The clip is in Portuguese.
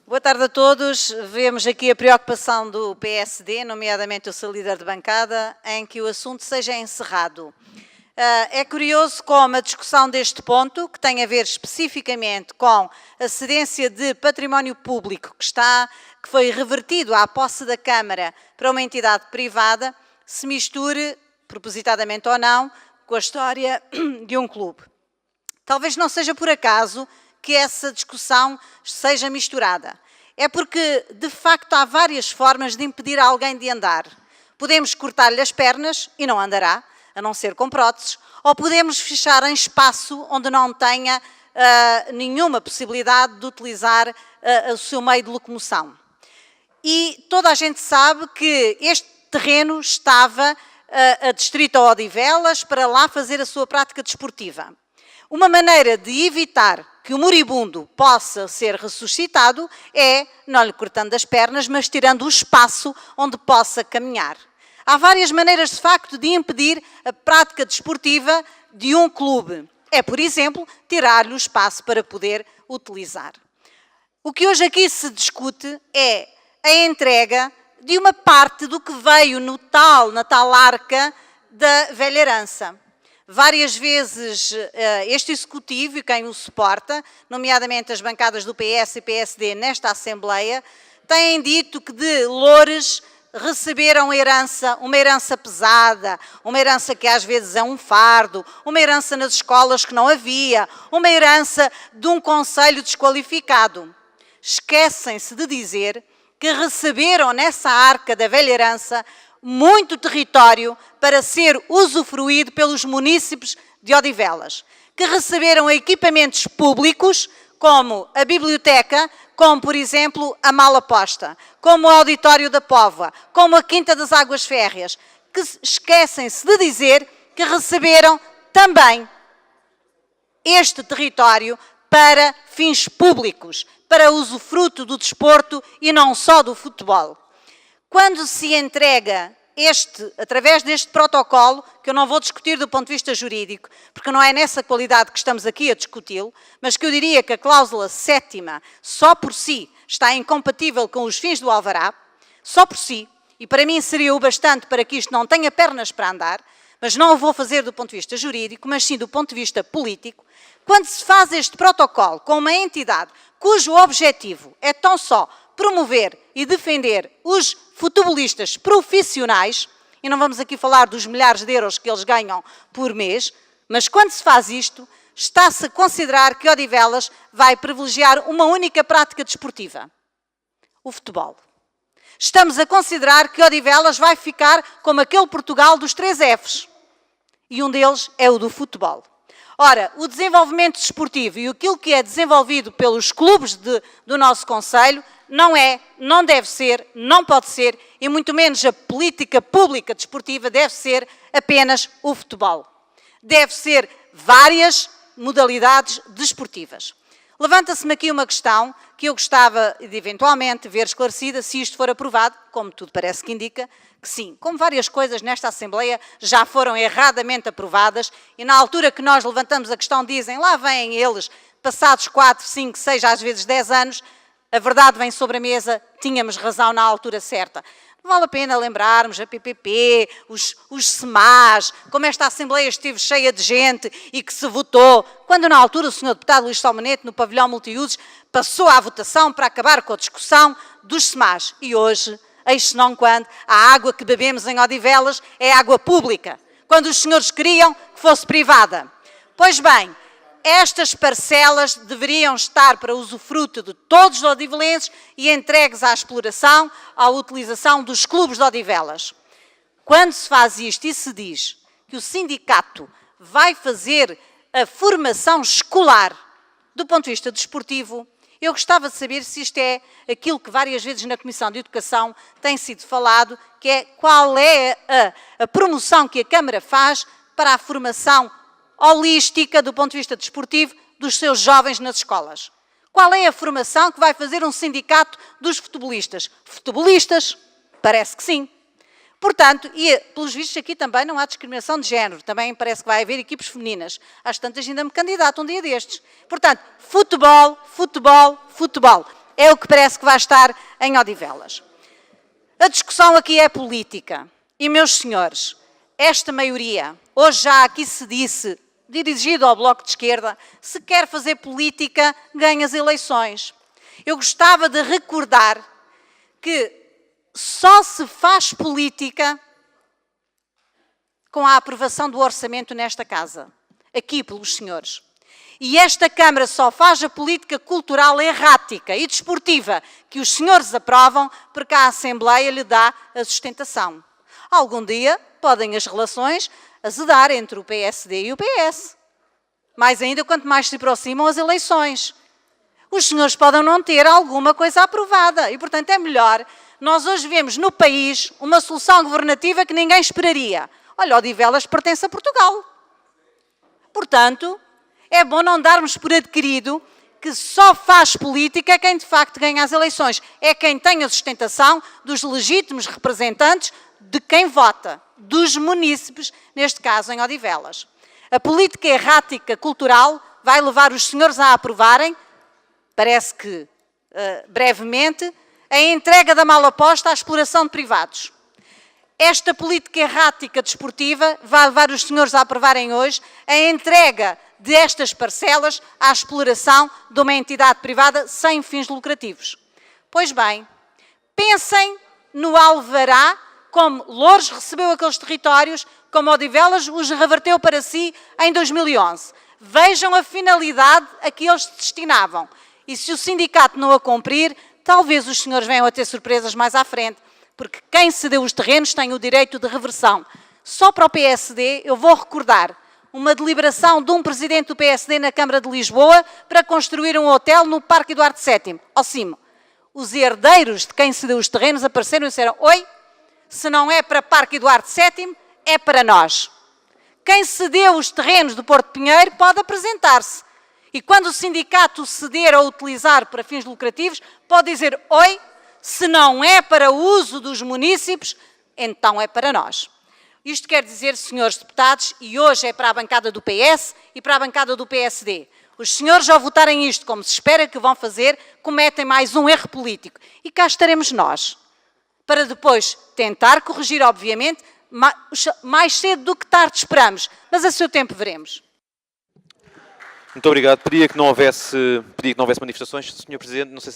Boa tarde a todos. Vemos aqui a preocupação do PSD, nomeadamente o seu líder de bancada, em que o assunto seja encerrado. É curioso como a discussão deste ponto, que tem a ver especificamente com a cedência de património público que foi revertido à posse da Câmara para uma entidade privada, se misture, propositadamente ou não, com a história de um clube. Talvez não seja por acaso que essa discussão seja misturada. É porque, de facto, há várias formas de impedir alguém de andar. Podemos cortar-lhe as pernas e não andará, a não ser com próteses, ou podemos fechar em espaço onde não tenha nenhuma possibilidade de utilizar o seu meio de locomoção. E toda a gente sabe que este terreno estava adstrito a Odivelas para lá fazer a sua prática desportiva. Uma maneira de evitar que o moribundo possa ser ressuscitado é, não lhe cortando as pernas, mas tirando o espaço onde possa caminhar. Há várias maneiras, de facto, de impedir a prática desportiva de um clube. É, por exemplo, tirar-lhe o espaço para poder utilizar. O que hoje aqui se discute é a entrega de uma parte do que veio na tal arca da velha herança. Várias vezes este Executivo e quem o suporta, nomeadamente as bancadas do PS e PSD nesta Assembleia, têm dito que de Loures receberam herança, uma herança pesada, uma herança que às vezes é um fardo, uma herança nas escolas que não havia, uma herança de um conselho desqualificado. Esquecem-se de dizer que receberam nessa arca da velha herança muito território para ser usufruído pelos munícipes de Odivelas, que receberam equipamentos públicos, como a biblioteca, como, por exemplo, a Mala Posta, como o Auditório da Póvoa, como a Quinta das Águas Férreas, que esquecem-se de dizer que receberam também este território para fins públicos, para usufruto do desporto e não só do futebol. Quando se entrega através deste protocolo, que eu não vou discutir do ponto de vista jurídico, porque não é nessa qualidade que estamos aqui a discuti-lo, mas que eu diria que a cláusula 7ª, só por si, está incompatível com os fins do alvará, só por si, e para mim seria o bastante para que isto não tenha pernas para andar, mas não o vou fazer do ponto de vista jurídico, mas sim do ponto de vista político. Quando se faz este protocolo com uma entidade cujo objetivo é tão só promover e defender os futebolistas profissionais, e não vamos aqui falar dos milhares de euros que eles ganham por mês, mas quando se faz isto, está-se a considerar que Odivelas vai privilegiar uma única prática desportiva, o futebol. Estamos a considerar que Odivelas vai ficar como aquele Portugal dos 3 Fs, e um deles é o do futebol. Ora, o desenvolvimento desportivo e aquilo que é desenvolvido pelos clubes do nosso concelho não deve ser, não pode ser, e muito menos a política pública desportiva deve ser apenas o futebol. Deve ser várias modalidades desportivas. Levanta-se-me aqui uma questão que eu gostava de eventualmente ver esclarecida se isto for aprovado, como tudo parece que indica, que sim, como várias coisas nesta Assembleia já foram erradamente aprovadas e na altura que nós levantamos a questão dizem, lá vêm eles, passados 4, 5, 6, às vezes 10 anos, a verdade vem sobre a mesa, tínhamos razão na altura certa. Não vale a pena lembrarmos a PPP, os SEMAs, como esta Assembleia esteve cheia de gente e que se votou, quando na altura o Sr. Deputado Luís Salmanete, no pavilhão multiusos, passou à votação para acabar com a discussão dos SEMAs. E hoje, eis senão quando, a água que bebemos em Odivelas é água pública, quando os senhores queriam que fosse privada. Pois bem, estas parcelas deveriam estar para usufruto de todos os odivelenses e entregues à exploração, à utilização dos clubes de Odivelas. Quando se faz isto e se diz que o sindicato vai fazer a formação escolar do ponto de vista desportivo, eu gostava de saber se isto é aquilo que várias vezes na Comissão de Educação tem sido falado, que é qual é a promoção que a Câmara faz para a formação holística, do ponto de vista desportivo, dos seus jovens nas escolas. Qual é a formação que vai fazer um sindicato dos futebolistas? Futebolistas? Parece que sim. Portanto, e pelos vistos aqui também não há discriminação de género, também parece que vai haver equipes femininas. Às tantas ainda me candidato um dia destes. Portanto, futebol, futebol, futebol. é o que parece que vai estar em Odivelas. A discussão aqui é política. E, meus senhores, esta maioria, hoje já aqui se disse, dirigido ao Bloco de Esquerda, se quer fazer política, ganha as eleições. Eu gostava de recordar que só se faz política com a aprovação do orçamento nesta casa, aqui pelos senhores. E esta Câmara só faz a política cultural errática e desportiva que os senhores aprovam porque a Assembleia lhe dá a sustentação. Algum dia podem as relações azedar entre o PSD e o PS. Mais ainda quanto mais se aproximam as eleições. Os senhores podem não ter alguma coisa aprovada e, portanto, é melhor. Nós hoje vemos no país uma solução governativa que ninguém esperaria. Olha, Odivelas pertence a Portugal. Portanto, é bom não darmos por adquirido que só faz política quem de facto ganha as eleições. É quem tem a sustentação dos legítimos representantes de quem vota, dos munícipes, neste caso em Odivelas. A política errática cultural vai levar os senhores a aprovarem, parece que brevemente, a entrega da malaposta à exploração de privados. Esta política errática desportiva vai levar os senhores a aprovarem hoje a entrega destas parcelas à exploração de uma entidade privada sem fins lucrativos. Pois bem, pensem no alvará, como Loures recebeu aqueles territórios, como Odivelas os reverteu para si em 2011. Vejam a finalidade a que eles se destinavam. E se o sindicato não a cumprir, talvez os senhores venham a ter surpresas mais à frente, porque quem cedeu os terrenos tem o direito de reversão. Só para o PSD, eu vou recordar uma deliberação de um presidente do PSD na Câmara de Lisboa para construir um hotel no Parque Eduardo VII, ao cimo. Os herdeiros de quem cedeu os terrenos apareceram e disseram: oi, se não é para Parque Eduardo VII, é para nós. Quem cedeu os terrenos do Porto Pinheiro pode apresentar-se. E quando o sindicato ceder ou utilizar para fins lucrativos, pode dizer: oi, se não é para o uso dos munícipes, então é para nós. Isto quer dizer, senhores deputados, e hoje é para a bancada do PS e para a bancada do PSD, os senhores, ao votarem isto, como se espera que vão fazer, cometem mais um erro político. E cá estaremos nós, para depois tentar corrigir, obviamente, mais cedo do que tarde esperamos, mas a seu tempo veremos. Muito obrigado. Pedia que não houvesse manifestações, Sr. Presidente. Não sei se